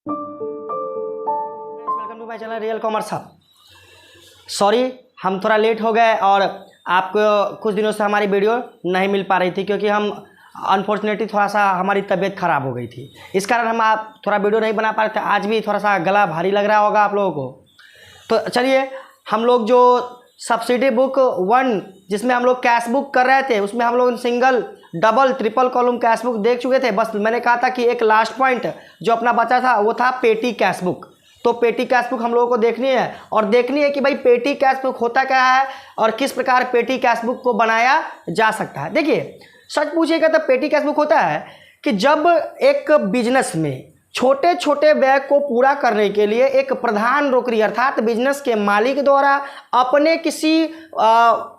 Welcome to my channel real commerce hub. Sorry हम थोड़ा late हो गए और आपको कुछ दिनों से हमारी वीडियो नहीं मिल पा रही थी क्योंकि हम अनफॉर्चुनेटली थोड़ा सा हमारी तबीयत ख़राब हो गई थी। इस कारण हम आप थोड़ा वीडियो नहीं बना पा रहे थे। आज भी थोड़ा सा गला भारी लग रहा होगा आप लोगों को। तो चलिए हम लोग जो सब्सिडी बुक 1 जिसमें हम लोग कैश बुक कर रहे थे उसमें हम लोग single double triple column cash book देख चुके थे। बस मैंने कहा था कि एक लास्ट पॉइंट जो अपना बचा था वो था पेटी कैश बुक। तो पेटी कैश बुक हम लोगों को देखनी है और देखनी है कि भाई पेटी कैश बुक होता क्या है और किस प्रकार पेटी कैश बुक को बनाया जा सकता है। देखिए सच पूछिएगा तो पेटी कैश बुक होता है कि जब एक बिजनेस में छोटे छोटे व्यय को पूरा करने के लिए एक प्रधान नौकरी अर्थात बिजनेस के मालिक द्वारा अपने किसी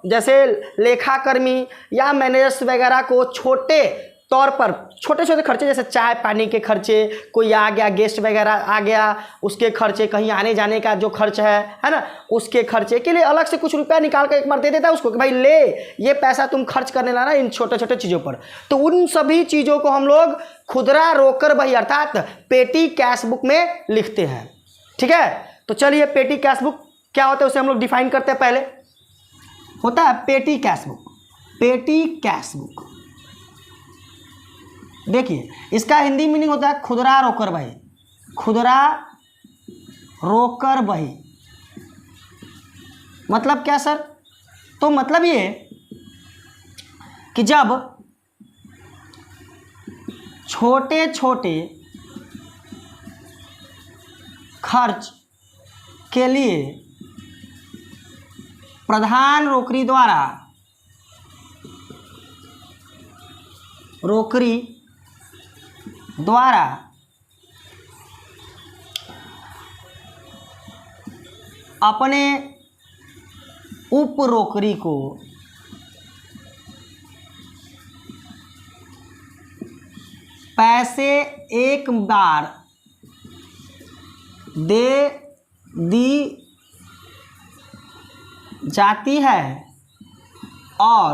जैसे लेखाकर्मी या मैनेजर्स वगैरह को छोटे तौर पर छोटे छोटे खर्चे जैसे चाय पानी के खर्चे, कोई आ गया गेस्ट वगैरह आ गया उसके खर्चे, कहीं आने जाने का जो खर्च है ना, उसके खर्चे के लिए अलग से कुछ रुपया निकाल कर एक बार दे देता है उसको कि भाई ले ये पैसा तुम खर्च करने लाना इन छोटे छोटे चीज़ों पर। तो उन सभी चीज़ों को हम लोग खुदरा रोकड़ बही अर्थात पेटी कैश बुक में लिखते हैं। ठीक है, तो चलिए पेटी कैश बुक क्या होता है उसे हम लोग डिफाइन करते हैं। पहले होता है पेटी कैश बुक। पेटी कैश बुक देखिए इसका हिंदी मीनिंग होता है खुदरा रोकड़ बही। खुदरा रोकड़ बही मतलब क्या सर? तो मतलब ये कि जब छोटे छोटे खर्च के लिए प्रधान नौकरी द्वारा अपने उप नौकरी को पैसे एक बार दे दी जाती है और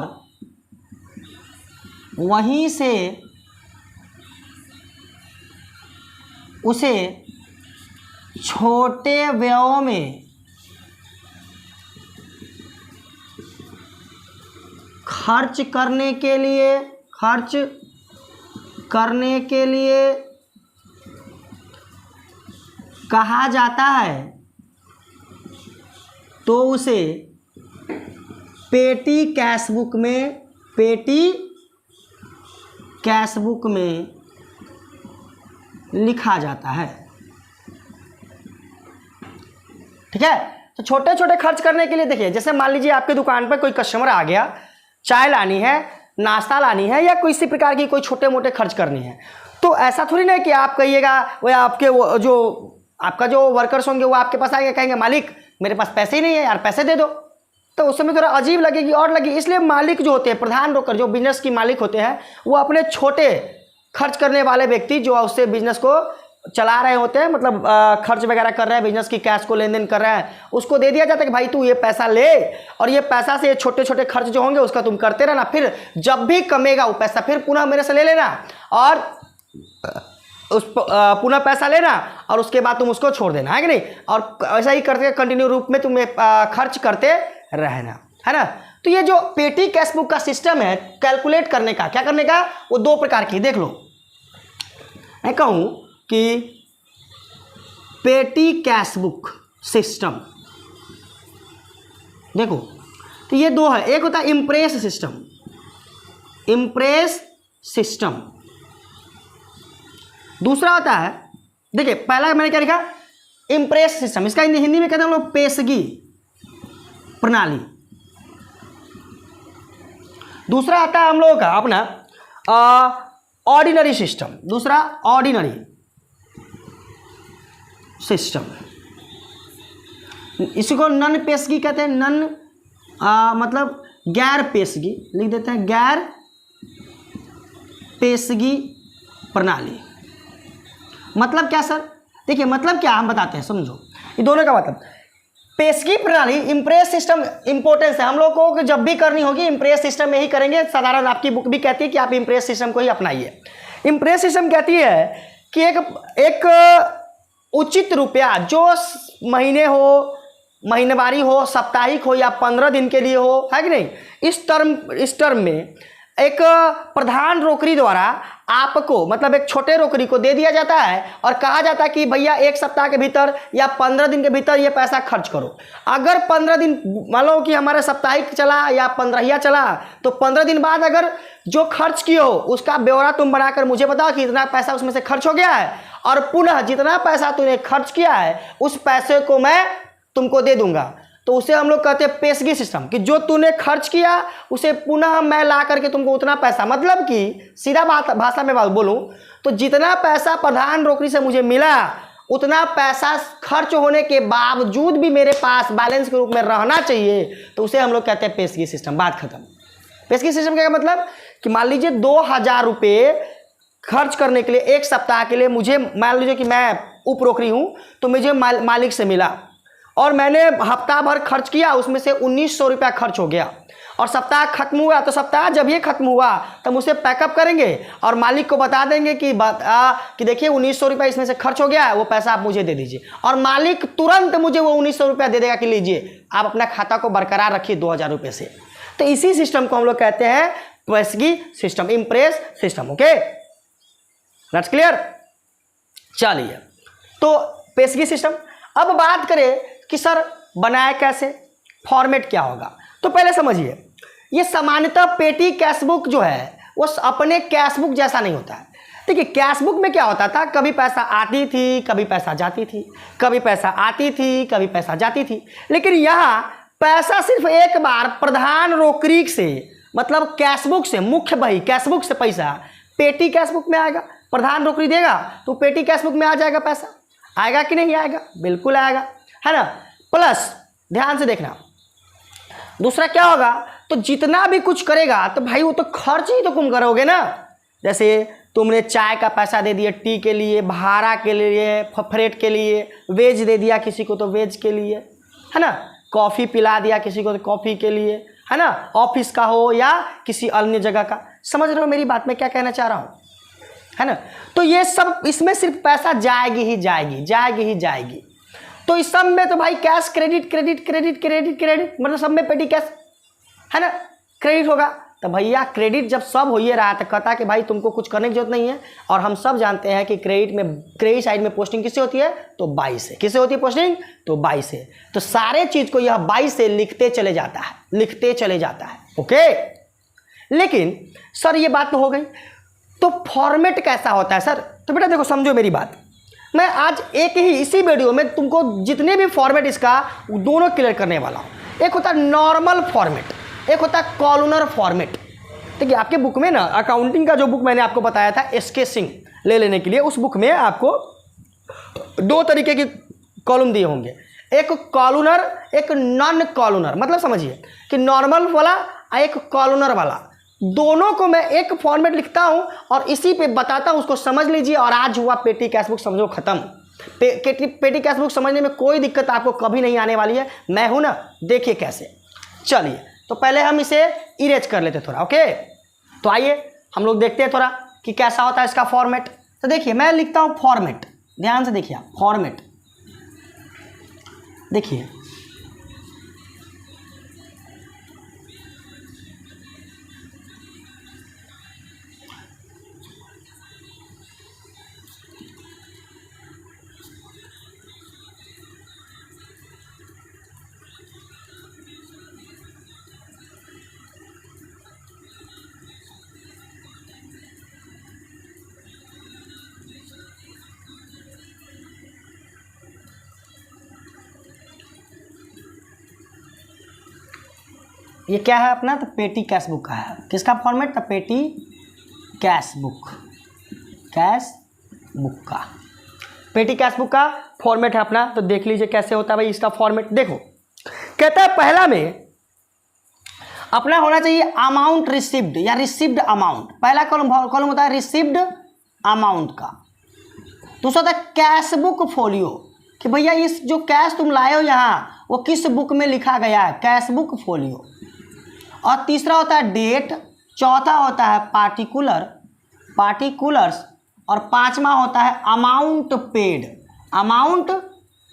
वहीं से उसे छोटे व्ययों में खर्च करने के लिए कहा जाता है तो उसे पेटी कैश बुक में लिखा जाता है। ठीक है, तो छोटे छोटे खर्च करने के लिए देखिए जैसे मान लीजिए आपके दुकान पर कोई कस्टमर आ गया, चाय लानी है, नाश्ता लानी है या किसी प्रकार की कोई छोटे मोटे खर्च करनी है, तो ऐसा थोड़ी ना कि आप कहिएगा वो आपका जो वर्कर्स होंगे वो आपके पास आएंगे कहेंगे मालिक मेरे पास पैसे ही नहीं है यार पैसे दे दो। तो उस समय थोड़ा अजीब लगेगी और लगेगी। इसलिए मालिक जो होते हैं प्रधान नौकर जो बिजनेस की मालिक होते हैं वो अपने छोटे खर्च करने वाले व्यक्ति जो उससे बिजनेस को चला रहे होते हैं मतलब खर्च वगैरह कर रहे हैं बिजनेस की कैश को लेन देन कर रहे हैं उसको दे दिया जाता है कि भाई तू ये पैसा ले और ये पैसा से छोटे छोटे खर्च जो होंगे उसका तुम करते रहना, फिर जब भी कमेगा वो पैसा फिर पुनः मेरे से ले लेना और उस पुनः पैसा लेना और उसके बाद तुम उसको छोड़ देना, है कि नहीं? और ऐसा ही करते कंटिन्यू रूप में तुम खर्च करते रहना, है ना? तो ये जो पेटी कैश बुक का सिस्टम है कैलकुलेट करने का, क्या करने का, वो 2 प्रकार की देख लो। मैं कहूँ कि पेटी कैश बुक सिस्टम देखो तो ये 2 है। एक होता है इम्प्रेस सिस्टम, दूसरा होता है देखिए पहला मैंने क्या लिखा इम्प्रेस सिस्टम, इसका हिंदी में कहते हैं हम लोग पेशगी प्रणाली। दूसरा आता है हम लोगों का अपना ऑर्डिनरी सिस्टम, दूसरा ऑर्डिनरी सिस्टम, इसी को नन पेशगी कहते हैं। नन मतलब गैर पेशगी, लिख देते हैं गैर पेशगी प्रणाली। मतलब क्या सर? देखिए मतलब क्या हम बताते हैं, समझो ये दोनों का मतलब। पेशगी प्रणाली इम्प्रेस सिस्टम इंपॉर्टेंस है हम लोग को, जब भी करनी होगी इम्प्रेस सिस्टम में ही करेंगे। साधारण आपकी बुक भी कहती है कि आप इम्प्रेस सिस्टम को ही अपनाइए। इम्प्रेस सिस्टम कहती है कि एक उचित रुपया जो महीने हो, महीनेवारी हो, साप्ताहिक हो या 15 दिन के लिए हो, है कि नहीं, इस टर्म में एक प्रधान रोकरी द्वारा आपको मतलब एक छोटे रोकरी को दे दिया जाता है और कहा जाता है कि भैया 1 सप्ताह के भीतर या 15 दिन के भीतर ये पैसा खर्च करो। अगर 15 दिन मान लो कि हमारा साप्ताहिक चला या 15 चला, तो 15 दिन बाद अगर जो खर्च किए हो उसका ब्यौरा तुम बनाकर मुझे बताओ कि इतना पैसा उसमें से खर्च हो गया है, और पुनः जितना पैसा तूने खर्च किया है उस पैसे को मैं तुमको दे दूंगा। तो उसे हम लोग कहते हैं पेशगी सिस्टम, कि जो तूने खर्च किया उसे पुनः मैं ला करके तुमको उतना पैसा, मतलब कि सीधा भाषा में बात बोलूं तो जितना पैसा प्रधान रोकरी से मुझे मिला उतना पैसा खर्च होने के बावजूद भी मेरे पास बैलेंस के रूप में रहना चाहिए, तो उसे हम लोग कहते हैं पेशगी सिस्टम। बात खत्म। पेशगी सिस्टम का मतलब कि मान लीजिए 2000 रुपये खर्च करने के लिए 1 सप्ताह के लिए मुझे, मान लीजिए कि मैं उप रोकरी हूं तो मुझे मालिक से मिला और मैंने हफ्ता भर खर्च किया, उसमें से 1900 रुपया खर्च हो गया, और सप्ताह खत्म हुआ तो सप्ताह जब ये खत्म हुआ तब उसे पैकअप करेंगे और मालिक को बता देंगे कि देखिए 1900 रुपया इसमें से खर्च हो गया है, वो पैसा आप मुझे दे दीजिए, और मालिक तुरंत मुझे वो 1900 रुपया दे देगा कि लीजिए आप अपना खाता को बरकरार रखिए 2000 रुपये से। तो इसी सिस्टम को हम लोग कहते हैं पेशगी system, imprest system. Okay, that's clear. चलिए, तो पेशगी सिस्टम। अब बात करें कि सर बनाए कैसे, फॉर्मेट क्या होगा, तो पहले समझिए ये सामान्यतः पेटी कैशबुक जो है वो अपने कैशबुक जैसा नहीं होता है। देखिए कैशबुक में क्या होता था, कभी पैसा आती थी कभी पैसा जाती थी, कभी पैसा आती थी कभी पैसा जाती थी, लेकिन यहाँ पैसा सिर्फ एक बार प्रधान रोकरी से मतलब कैशबुक से, मुख्य बही कैशबुक से पैसा पेटी कैशबुक में आएगा, प्रधान रोकरी देगा तो पेटी कैशबुक में आ जाएगा। पैसा आएगा कि नहीं आएगा, बिल्कुल आएगा, है ना। प्लस ध्यान से देखना दूसरा क्या होगा, तो जितना भी कुछ करेगा तो भाई वो तो खर्च ही तो तुम करोगे ना। जैसे तुमने चाय का पैसा दे दिया टी के लिए, भाड़ा के लिए, फ्रेट के लिए, वेज दे दिया किसी को तो वेज के लिए, है ना, कॉफ़ी पिला दिया किसी को तो कॉफ़ी के लिए, है ना, ऑफिस का हो या किसी अन्य जगह का। समझ रहे हो मेरी बात में क्या कहना चाह रहा हूँ, है ना। तो ये सब इसमें सिर्फ पैसा जाएगी ही जाएगी, जाएगी ही जाएगी। तो इस सब में तो भाई cash credit credit credit credit credit, मतलब सब में पेटी कैश, है ना, क्रेडिट होगा। तो भैया क्रेडिट जब सब हो ही रहा तो कहता कि भाई तुमको कुछ करने की जरूरत नहीं है। और हम सब जानते हैं कि क्रेडिट साइड में पोस्टिंग किससे होती है, तो 22 से। किससे होती है पोस्टिंग, तो 22 से। तो सारे चीज को यह 22 से लिखते चले जाता है, लिखते चले जाता है। ओके, लेकिन सर ये बात तो हो गई, तो फॉर्मेट कैसा होता है सर। तो बेटा देखो समझो मेरी बात, मैं आज एक ही इसी वीडियो में तुमको जितने भी फॉर्मेट इसका दोनों क्लियर करने वाला हूँ। एक होता है नॉर्मल फॉर्मेट, एक होता है कॉलुनर फॉर्मेट। देखिए आपके बुक में ना अकाउंटिंग का जो बुक मैंने आपको बताया था एसके सिंह ले लेने के लिए, उस बुक में आपको 2 तरीके के कॉलम दिए होंगे, एक कॉलुनर एक नॉन कॉलुनर। मतलब समझिए कि नॉर्मल वाला एक कॉलुनर वाला, दोनों को मैं एक फॉर्मेट लिखता हूं और इसी पे बताता हूं, उसको समझ लीजिए। और आज हुआ पेटी कैशबुक समझो खत्म। पेटी कैशबुक समझने में कोई दिक्कत आपको कभी नहीं आने वाली है, मैं हूं ना। देखिए कैसे, चलिए तो पहले हम इसे इरेज कर लेते थोड़ा। ओके, तो आइए हम लोग देखते हैं थोड़ा कि कैसा होता है इसका फॉर्मेट। तो देखिए मैं लिखता हूं फॉर्मेट, ध्यान से देखिए आप फॉर्मेट, देखिए ये क्या है अपना, तो पेटी कैश बुक का है। किसका फॉर्मेट, तो पेटी कैश बुक, कैश बुक का पेटी कैश बुक का फॉर्मेट है अपना। तो देख लीजिए कैसे होता है भाई इसका फॉर्मेट। देखो कहता है पहला में अपना होना चाहिए अमाउंट रिसीव्ड या रिसीव्ड अमाउंट। पहला कॉलम होता है रिसीव्ड अमाउंट का। दूसरा होता है कैश बुक फोलियो, कि भैया इस जो कैश तुम लाए हो यहाँ वो किस बुक में लिखा गया है, कैश बुक फोलियो। और तीसरा होता है डेट, चौथा होता है पार्टिकुलर्स, और पांचवा होता है अमाउंट पेड। अमाउंट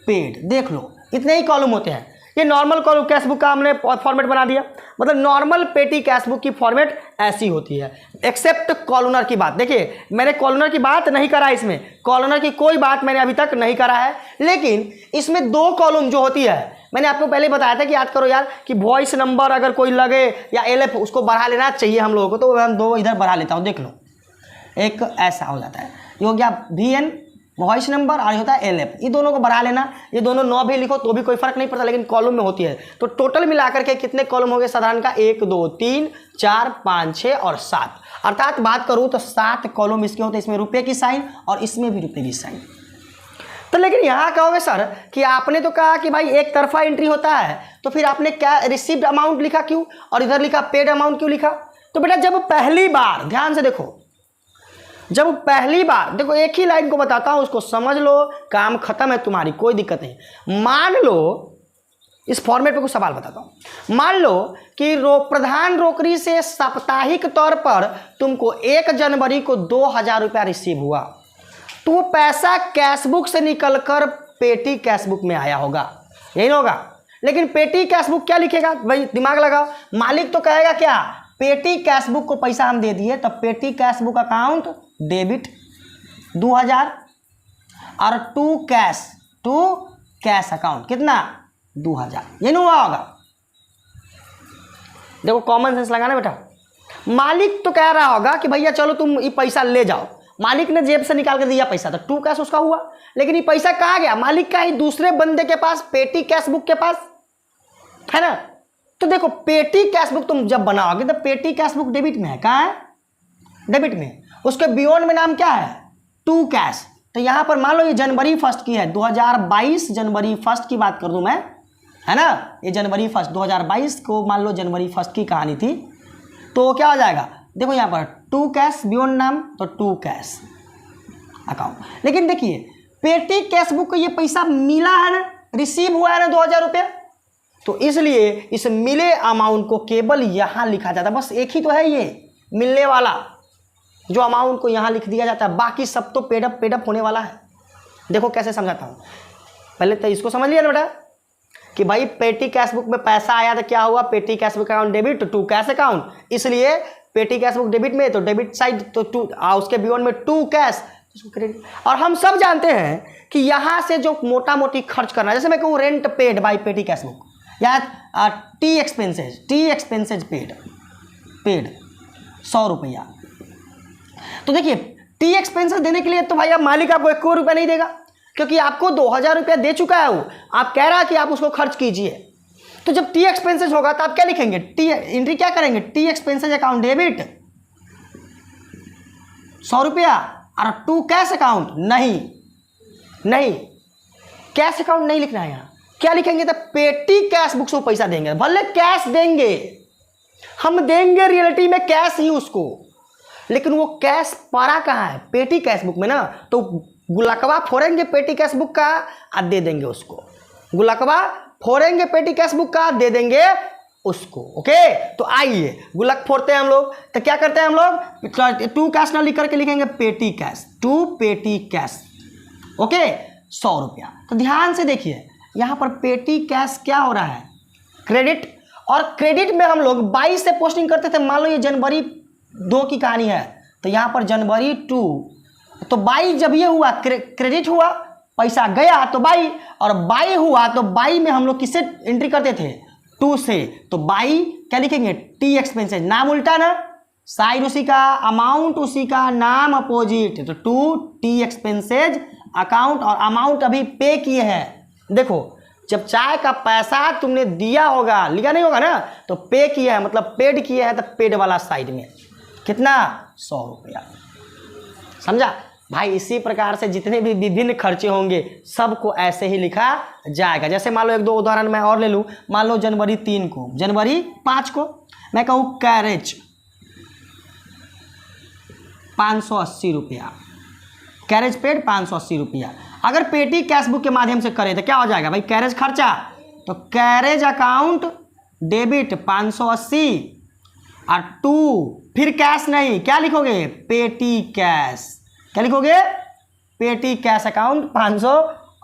पेड, देख लो इतने ही कॉलम होते हैं। ये नॉर्मल कॉलम कैश बुक का हमने फॉर्मेट बना दिया, मतलब नॉर्मल पेटी कैश बुक की फॉर्मेट ऐसी होती है, एक्सेप्ट कॉलनर की बात। देखिए मैंने कॉलनर की बात नहीं करा, इसमें कॉलनर की कोई बात मैंने अभी तक नहीं करा है, लेकिन इसमें 2 कॉलम जो होती है, मैंने आपको पहले बताया था कि याद करो यार कि वॉइस नंबर अगर कोई लगे या एलएफ उसको बढ़ा लेना चाहिए हम लोगों को, तो हम 2 इधर बढ़ा लेता हूँ, देख लो एक ऐसा हो जाता है, ये हो गया VN वॉइस नंबर और ये होता है LF, ये दोनों को बढ़ा लेना, ये दोनों 9 भी लिखो तो भी कोई फर्क नहीं पड़ता, लेकिन कॉलम में होती है। तो टोटल मिलाकर के कितने कॉलम हो गए साधारण का, 1 2 3 4 5 6 और 7, अर्थात बात करूँ तो 7 कॉलम इसके होते हैं, इसमें रुपये की साइन और इसमें भी रुपये की साइन। तो लेकिन यहाँ कहोगे सर कि आपने तो कहा कि भाई एक तरफा एंट्री होता है, तो फिर आपने क्या रिसीव्ड अमाउंट लिखा क्यों और इधर लिखा पेड अमाउंट क्यों लिखा? तो बेटा जब पहली बार, ध्यान से देखो, जब पहली बार, देखो एक ही लाइन को बताता हूं, उसको समझ लो, काम खत्म है तुम्हारी, कोई दिक्कत नहीं। मान लो इस फॉर्मेट पे कुछ सवाल बताता हूं, मान लो कि प्रधान रोकड़ी से साप्ताहिक तौर पर तुमको 1 जनवरी को 2000 रुपया रिसीव हुआ, तो वो पैसा कैशबुक से निकलकर पेटी कैशबुक में आया होगा, यही होगा। लेकिन पेटी कैशबुक क्या लिखेगा भाई, दिमाग लगाओ, मालिक तो कहेगा क्या, पेटी कैशबुक को पैसा हम दे दिए, तो पेटी कैशबुक अकाउंट डेबिट 2000 और टू कैश अकाउंट कितना 2000, ये नहीं हुआ होगा। देखो कॉमन सेंस लगाना बेटा, मालिक तो कह रहा होगा कि भैया चलो तुम ये पैसा ले जाओ, मालिक ने जेब से निकाल के दिया पैसा, तो टू कैश उसका हुआ, लेकिन ये पैसा कहाँ गया, मालिक का ही दूसरे बंदे के पास, पेटी कैश बुक के पास, है ना। तो देखो पेटी कैश बुक तुम जब बनाओगे तो पेटी कैश बुक डेबिट में है, कहाँ है, डेबिट में, उसके बियॉन्ड में नाम क्या है, टू कैश। तो यहाँ पर मान लो ये जनवरी 1 की है, 2022 जनवरी 1 की बात कर दूं मैं, है ना, ये जनवरी 1 2022 को मान लो जनवरी 1 की कहानी थी, तो क्या हो जाएगा, देखो यहाँ पर टू कैश बियॉन्ड नाम, तो टू कैश अकाउंट। लेकिन देखिए पेटी कैश बुक को ये पैसा मिला है ना, रिसीव हुआ है ना 2000 रुपये, तो इसलिए इस मिले अमाउंट को केवल यहाँ लिखा जाता है, बस एक ही तो है ये मिलने वाला जो अमाउंट को यहाँ लिख दिया जाता है, बाकी सब तो पेडअप होने वाला है। देखो कैसे समझाता हूँ, पहले तो इसको समझ लिया ना बेटा कि भाई पेटी कैश बुक में पैसा आया तो क्या हुआ, petty cash book account debit, to cash account, इसलिए पेटी कैश बुक डेबिट में तो डेबिट साइड तो टू, उसके बियॉन्ड में टू कैश क्रेडिट। और हम सब जानते हैं कि यहाँ से जो मोटा मोटी खर्च करना, जैसे मैं कहूँ रेंट पेड बाई पेटी कैश बुक, या टी एक्सपेंसेज पेड 100 रुपया। तो देखिए टी एक्सपेंसेस देने के लिए तो भाई अब मालिक आपको 1 रुपया नहीं देगा, क्योंकि आपको 2000 रुपया दे चुका है वो, आप कह रहा है कि आप उसको खर्च कीजिए। तो जब टी एक्सपेंसेज होगा तो आप क्या लिखेंगे, टी एंट्री क्या करेंगे, टी एक्सपेंसेज अकाउंट डेबिट 100 रुपया, और टू कैश अकाउंट नहीं कैश अकाउंट नहीं लिखना है यहाँ, क्या लिखेंगे, तो पेटी कैश बुक से पैसा देंगे, भले कैश देंगे, हम देंगे रियलिटी में कैश ही उसको, लेकिन वो कैश पड़ा कहाँ है, पेटी कैश बुक में ना, तो गुलकवा फोड़ेंगे पेटी कैश बुक का और दे देंगे उसको, गुलकवा फोड़ेंगे पेटी कैश बुक का दे देंगे उसको। ओके, तो आइए गुलक फोड़ते हैं हम लोग, तो क्या करते हैं हम लोग, टू कैश ना लिख करके लिखेंगे petty cash, to petty cash, okay 100 रुपया। तो ध्यान से देखिए यहाँ पर पेटी कैश क्या हो रहा है, क्रेडिट, और क्रेडिट में हम लोग 22 से पोस्टिंग करते थे, मान लो ये जनवरी 2 की कहानी है, तो यहाँ पर जनवरी 2, तो 22 जब ये हुआ क्रेडिट हुआ, पैसा गया तो 22, और 22 हुआ तो 22 में हम लोग किससे एंट्री करते थे, 2 से, तो 22 क्या लिखेंगे, टी एक्सपेंसेज, नाम उल्टा ना, साइड उसी का, अमाउंट उसी का, नाम अपोजिट, तो 2 टी एक्सपेंसेज अकाउंट, और अमाउंट अभी पे किए हैं। देखो जब चाय का पैसा तुमने दिया होगा, लिखा नहीं होगा ना, तो पे किया है मतलब पेड किया है, तो पेड वाला साइड में कितना 100 रुपया, समझा भाई। इसी प्रकार से जितने भी विभिन्न खर्चे होंगे सबको ऐसे ही लिखा जाएगा। जैसे मान लो 1-2 उदाहरण मैं और ले लूँ, मान लो जनवरी 3 को, जनवरी 5 को मैं कहूँ कैरेज 580 रुपया, कैरेज पेड 580 रुपया। अगर पेटी कैश बुक के माध्यम से करें तो क्या हो जाएगा भाई, कैरेज खर्चा, तो कैरेज अकाउंट डेबिट 580 और 2 फिर कैश नहीं, क्या लिखोगे, पेटी कैश, क्या लिखोगे, पेटी कैश अकाउंट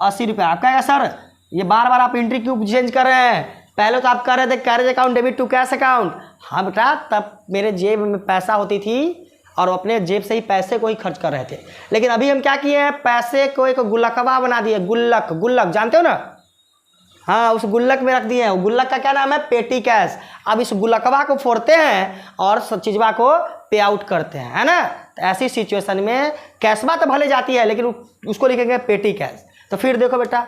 ₹80। आप कहेगा सर ये बार बार आप एंट्री क्यों चेंज कर रहे हैं, पहले तो आप कर रहे थे carriage account debit to cash account. हाँ बेटा, तब मेरे जेब में पैसा होती थी और अपने जेब से ही पैसे को ही खर्च कर रहे थे। लेकिन अभी हम क्या किए हैं, पैसे को एक गुल्लकवा बना दिए। गुल्लक, गुल्लक जानते हो ना, हाँ उस गुल्लक में रख दिए हैं। गुल्लक का क्या नाम है, पेटी कैश। अब इस गुल्लकवा को फोड़ते हैं और सब चीजवा को पे आउट करते हैं, है ना। तो ऐसी सिचुएशन में कैशवा तो भले जाती है लेकिन उसको लिखेंगे पेटी कैश। तो फिर देखो बेटा,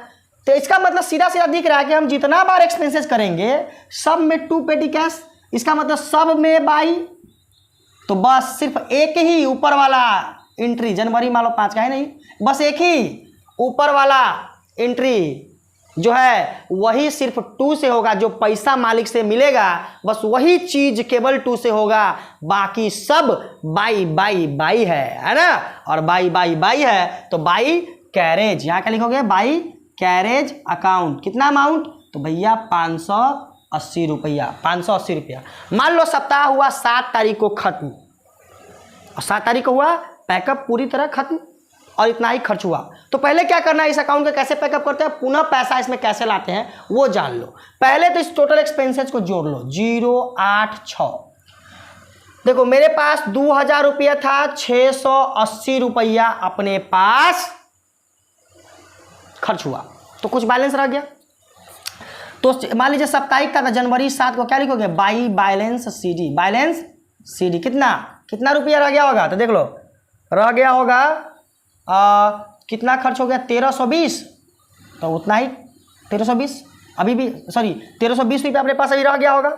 तो इसका मतलब सीधा सीधा दिख रहा है कि हम जितना बार एक्सपेंसेस करेंगे सब में 2 पेटी कैश, इसका मतलब सब में बाई। तो बस सिर्फ एक ही ऊपर वाला एंट्री, जनवरी मान लो 5 का है नहीं, बस एक ही ऊपर वाला एंट्री जो है वही सिर्फ 2 से होगा। जो पैसा मालिक से मिलेगा बस वही चीज केवल 2 से होगा, बाकी सब बाई बाई बाई है ना। और बाई बाई बाई है तो बाई कैरेज, यहाँ क्या लिखोगे, बाई कैरेज अकाउंट। कितना अमाउंट, तो भैया 580 रुपया, 580 रुपया। मान लो सप्ताह हुआ 7 तारीख को खत्म, और 7 तारीख को हुआ पैकअप पूरी तरह खत्म और इतना ही खर्च हुआ। तो पहले क्या करना है, इस अकाउंट को कैसे पैकअप करते हैं, पुनः पैसा इसमें कैसे लाते हैं वो जान लो। पहले तो इस टोटल एक्सपेंसेस को जोड़ लो, 086। देखो मेरे पास 2000 रुपया था, 680 रुपया अपने पास खर्च हुआ, तो कुछ बैलेंस रह गया। तो मान लीजिए साप्ताहिक था जनवरी 7 को, क्या लिखोगे, by balance CD, balance CD. कितना रुपया रह गया होगा, तो देख लो रह गया होगा कितना खर्च हो गया, 1320। तो उतना ही 1320 अभी भी, सॉरी 1320 रुपया अपने पास अभी रह गया होगा।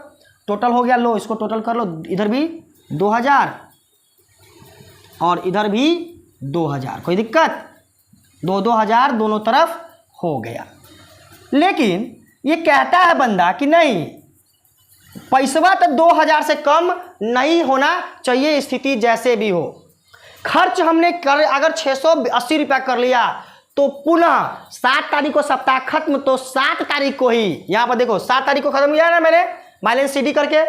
टोटल हो गया, लो इसको टोटल कर लो, इधर भी 2000 और इधर भी 2000, कोई दिक्कत, 2000 दोनों तरफ हो गया। लेकिन ये कहता है बंदा कि नहीं, पैसवा तो 2000 से कम नहीं होना चाहिए, स्थिति जैसे भी हो। खर्च हमने अगर 680 रुपया कर लिया तो पुनः 7 तारीख को सप्ताह खत्म, तो 7 तारीख को ही, यहाँ पर देखो 7 तारीख को खत्म किया ना मैंने बैलेंस सीडी करके,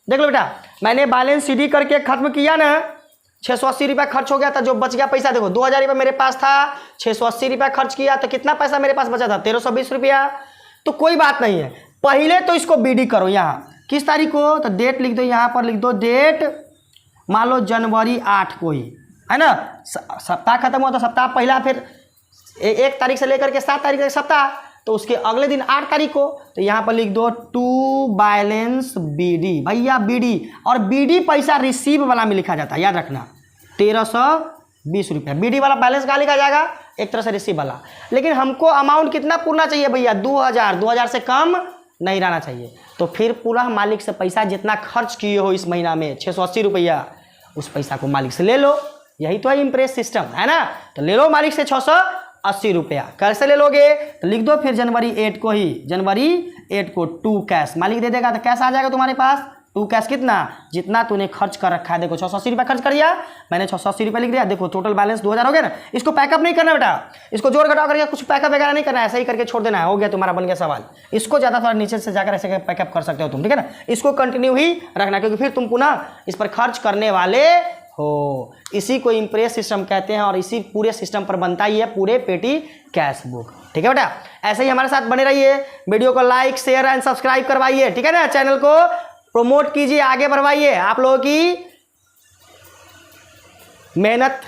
देख लो बेटा मैंने बैलेंस सीडी करके खत्म किया ना। 680 रुपया खर्च हो गया था, जो बच गया पैसा देखो 2000 रुपया मेरे पास था, 680 रुपया खर्च किया तो कितना पैसा मेरे पास बचा था, 1320 रुपया। तो कोई बात नहीं है, पहले तो इसको बीडी करो। यहाँ किस तारीख को, तो डेट लिख दो, यहाँ पर लिख दो डेट, मान लो जनवरी 8 को ही, है ना। सप्ताह खत्म हुआ तो सप्ताह पहला, फिर 1 तारीख से लेकर के 7 तारीख तक सप्ताह, तो उसके अगले दिन 8 तारीख को, तो यहाँ पर लिख दो टू बैलेंस बीडी, भैया बीडी। और बीडी पैसा रिसीव वाला में लिखा जाता है, याद रखना, 1320 रुपया बीडी वाला बैलेंस कहाँ लिखा जाएगा, एक तरह से रिसीव वाला। लेकिन हमको अमाउंट कितना पूरना चाहिए भैया, 2000 से कम नहीं रहना चाहिए। तो फिर पूरा मालिक से पैसा जितना खर्च किए हो इस महीना में 680 रुपया, उस पैसा को मालिक से ले लो। यही तो है इम्प्रेस सिस्टम, है ना। तो ले लो मालिक से 680 रुपया। कैसे ले लोगे, तो लिख दो फिर जनवरी 8 को ही, जनवरी 8 को 2 कैश मालिक दे देगा, तो कैश आ जाएगा तुम्हारे पास 2 कैश, कितना, जितना तूने खर्च कर रखा है। देखो 680 रुपया खर्च कर दिया मैंने, 680 रुपया लिख दिया। देखो टोटल बैलेंस 2000 हो गया ना। इसको पैकअप नहीं करना बेटा, इसको जोड़ घटाव करके कुछ पैकअप वगैरह नहीं करना, ऐसा ही करके छोड़ देना है, हो गया तुम्हारा, बन गया सवाल। इसको ज़्यादा थोड़ा नीचे से जाकर ऐसे पैकअप कर सकते हो तुम, ठीक है ना। इसको कंटिन्यू ही रखना, क्योंकि फिर तुम पुनः इस पर खर्च करने वाले हो। इसी को इम्प्रेस सिस्टम कहते हैं और इसी पूरे सिस्टम पर बनता ही है पूरे पेटी कैश बुक, ठीक है बेटा। ऐसे ही हमारे साथ बने रहिए, वीडियो को लाइक शेयर एंड सब्सक्राइब करवाइए, ठीक है ना। चैनल को प्रमोट कीजिए, आगे बढ़वाइए। आप लोगों की मेहनत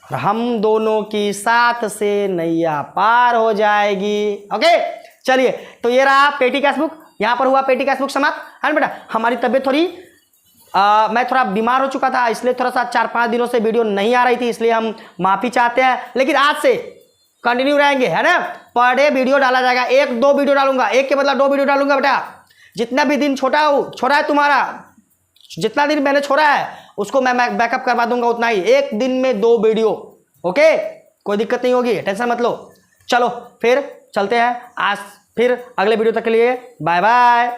हम दोनों की साथ से नैया पार हो जाएगी। ओके चलिए, तो ये रहा पेटी कैश बुक, यहाँ पर हुआ पेटी कैश बुक समाप्त, है ना बेटा। हमारी तबीयत थोड़ी मैं थोड़ा बीमार हो चुका था, इसलिए थोड़ा सा 4-5 दिनों से वीडियो नहीं आ रही थी, इसलिए हम माफ़ी चाहते हैं। लेकिन आज से कंटिन्यू रहेंगे, है ना। पर डे वीडियो डाला जाएगा, 1-2 वीडियो डालूंगा, एक के बदला 2 वीडियो डालूंगा बेटा। जितना भी दिन छोड़ा है तुम्हारा, जितना दिन मैंने छोड़ा है उसको मैं बैकअप करवा दूंगा उतना ही, एक दिन में 2 वीडियो। ओके, कोई दिक्कत नहीं होगी, टेंशन मत लो। चलो फिर चलते हैं, आज फिर अगले वीडियो तक के लिए बाय बाय।